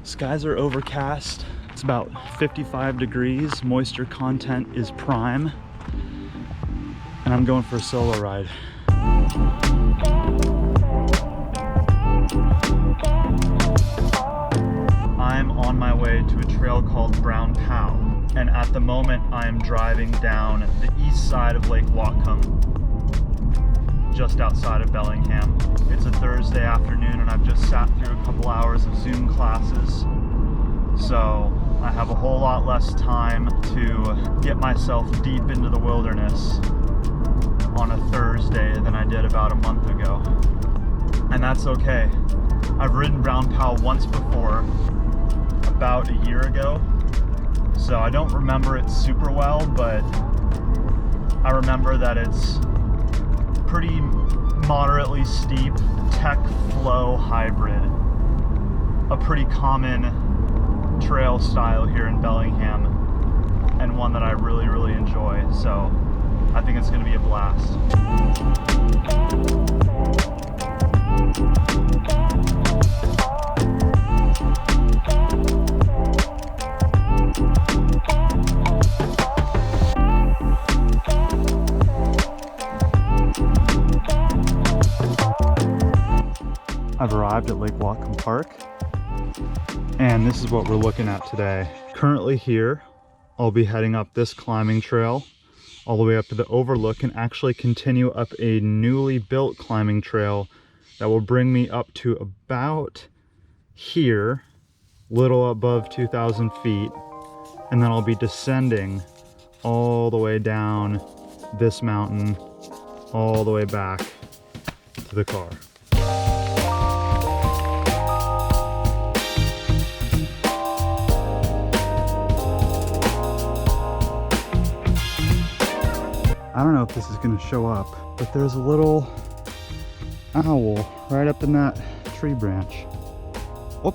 Skies are overcast. It's about 55 degrees. Moisture content is prime. And I'm going for a solo ride. I'm on my way to a trail called Brown Pow. And at the moment, I'm driving down the east side of Lake Whatcom, just outside of Bellingham. It's a Thursday afternoon and I've just sat through a couple hours of Zoom classes. So I have a whole lot less time to get myself deep into the wilderness on a Thursday than I did about a month ago. And that's okay. I've ridden Brown Pow once before, about a year ago. So I don't remember it super well, but I remember that it's pretty moderately steep tech flow hybrid, a pretty common trail style here in Bellingham and one that I really enjoy. So I think it's going to be a blast. I've arrived at Lake Whatcom Park, and this is what we're looking at today. Currently here, I'll be heading up this climbing trail all the way up to the overlook and actually continue up a newly built climbing trail that will bring me up to about here, little above 2,000 feet, and then I'll be descending all the way down this mountain, all the way back to the car. I don't know if this is going to show up, but there's a little owl right up in that tree branch. Oh,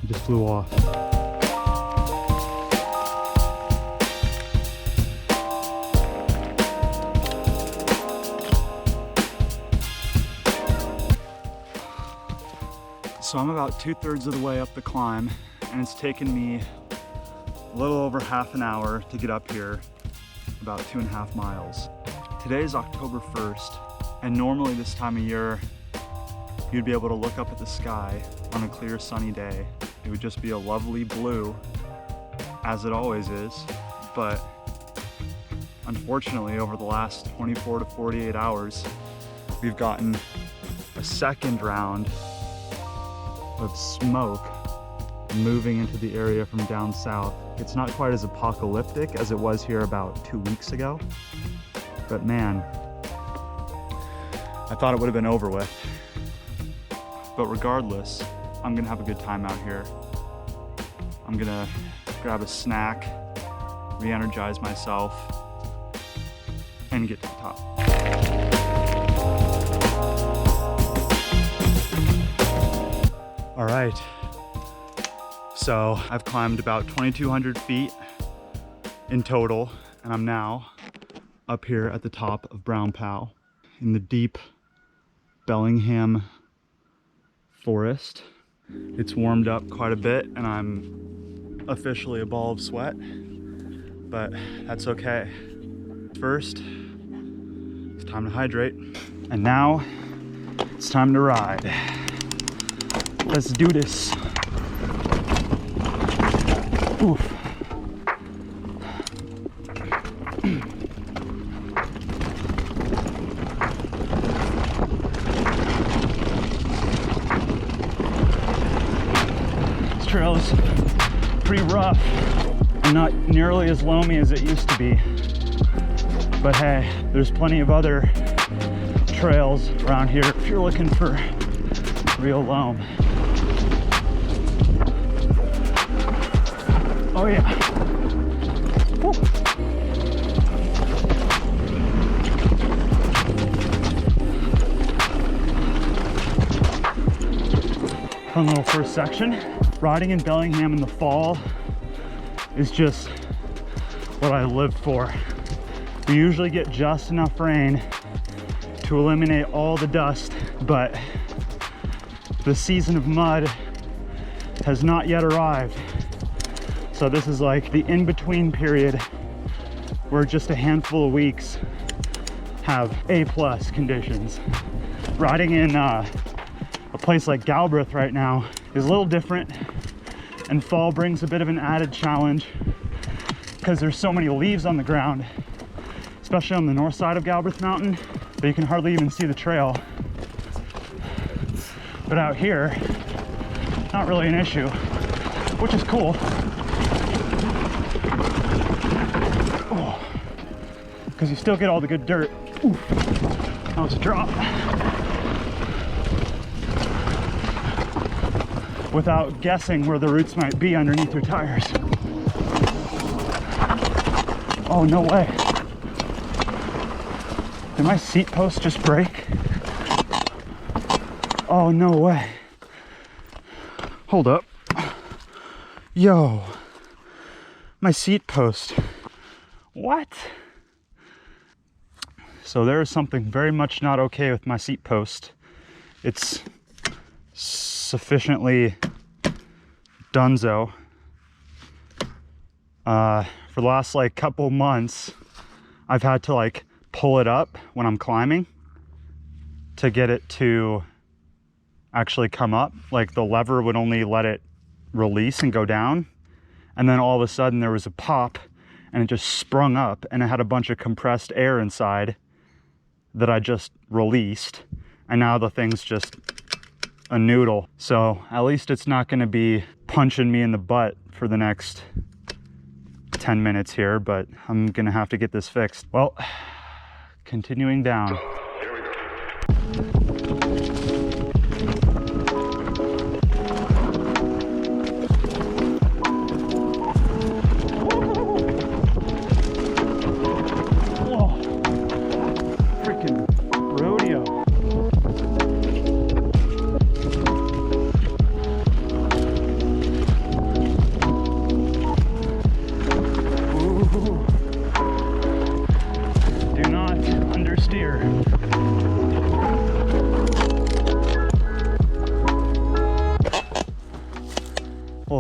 it just flew off. So I'm about 2/3 of the way up the climb, and it's taken me a little over half an hour to get up here. About 2.5 miles. Today is October 1st, and normally this time of year you'd be able to look up at the sky on a clear sunny day. It would just be a lovely blue, as it always is, but unfortunately over the last 24 to 48 hours we've gotten a second round of smoke moving into the area from down south. It's not quite as apocalyptic as it was here about 2 weeks ago, but man, I thought it would have been over with. But regardless, I'm gonna have a good time out here. I'm gonna grab a snack, re-energize myself, and get to the top. All right. So I've climbed about 2,200 feet in total, and I'm now up here at the top of Brown Pow in the deep Bellingham forest. It's warmed up quite a bit and I'm officially a ball of sweat, but that's okay. First, it's time to hydrate, and now it's time to ride. Let's do this. Oof. This trail is pretty rough and not nearly as loamy as it used to be. But hey, there's plenty of other trails around here if you're looking for real loam. Oh yeah. Woo. Fun little first section. Riding in Bellingham in the fall is just what I live for. We usually get just enough rain to eliminate all the dust, but the season of mud has not yet arrived. So this is like the in-between period where just a handful of weeks have A+ conditions. Riding in a place like Galbraith right now is a little different, and fall brings a bit of an added challenge because there's so many leaves on the ground, especially on the north side of Galbraith Mountain, that you can hardly even see the trail. But out here, not really an issue, which is cool. Because you still get all the good dirt. Oof. That was a drop. Without guessing where the roots might be underneath your tires. Oh, no way. Did my seat post just break? Oh, no way. Hold up. Yo. My seat post. What? So there is something very much not okay with my seat post. It's sufficiently donezo. For the last like couple months, I've had to like pull it up when I'm climbing to get it to actually come up. Like the lever would only let it release and go down. And then all of a sudden there was a pop and it just sprung up and it had a bunch of compressed air inside that I just released. And now the thing's just a noodle. So at least it's not going to be punching me in the butt for the next 10 minutes here, but I'm going to have to get this fixed. Well, continuing down.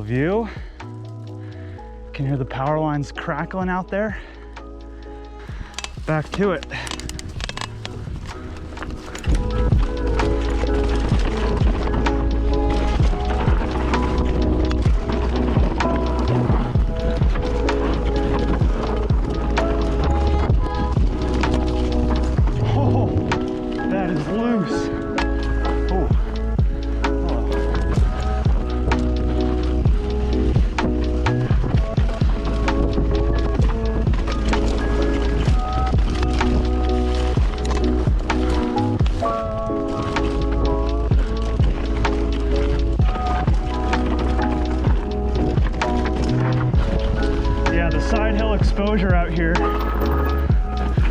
View. Can hear the power lines crackling out there. Back to it. Oh, that is loose. Exposure out here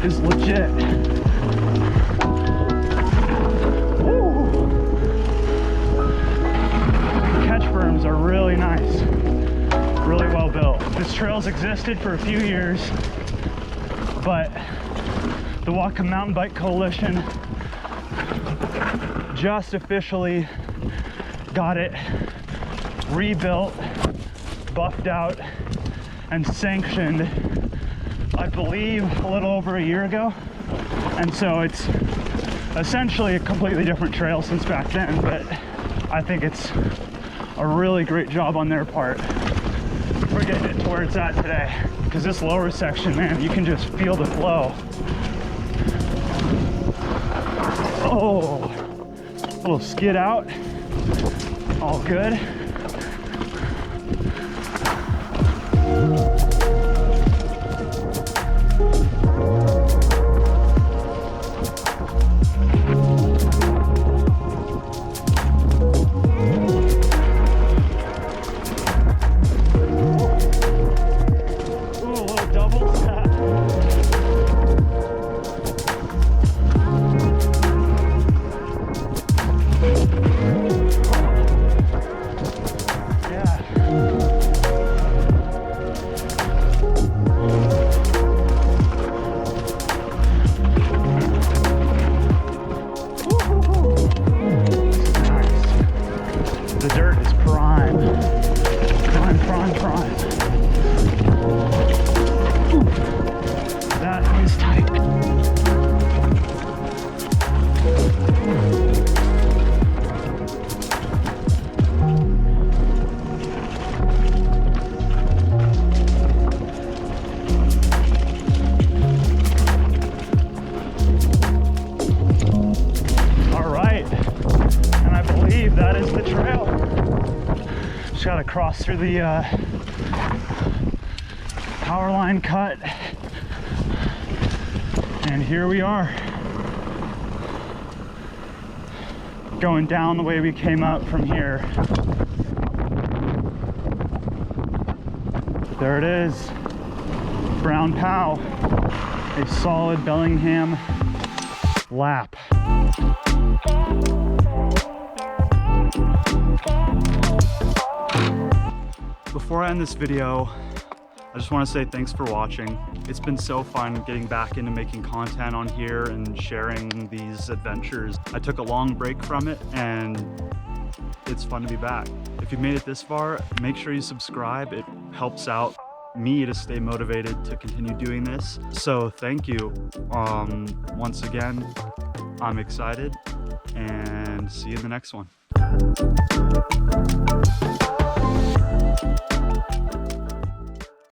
is legit. Woo! The catch berms are really nice, really well built. This trail's existed for a few years, but the Whatcom Mountain Bike Coalition just officially got it rebuilt, buffed out, and sanctioned, I believe, a little over a year ago. And so it's essentially a completely different trail since back then, but I think it's a really great job on their part for getting it to where it's at today. Because this lower section, man, you can just feel the flow. Oh, a little skid out, all good. ground's tight. All right, and I believe that is the trail. Just gotta cross through the power line cut, and here we are, going down the way we came up from here. There it is, Brown Pow, a solid Bellingham lap. Before I end this video, I just want to say thanks for watching. It's been so fun getting back into making content on here and sharing these adventures. I took a long break from it and it's fun to be back. If you've made it this far, make sure you subscribe. It helps out me to stay motivated to continue doing this. So thank you. Once again, I'm excited and see you in the next one.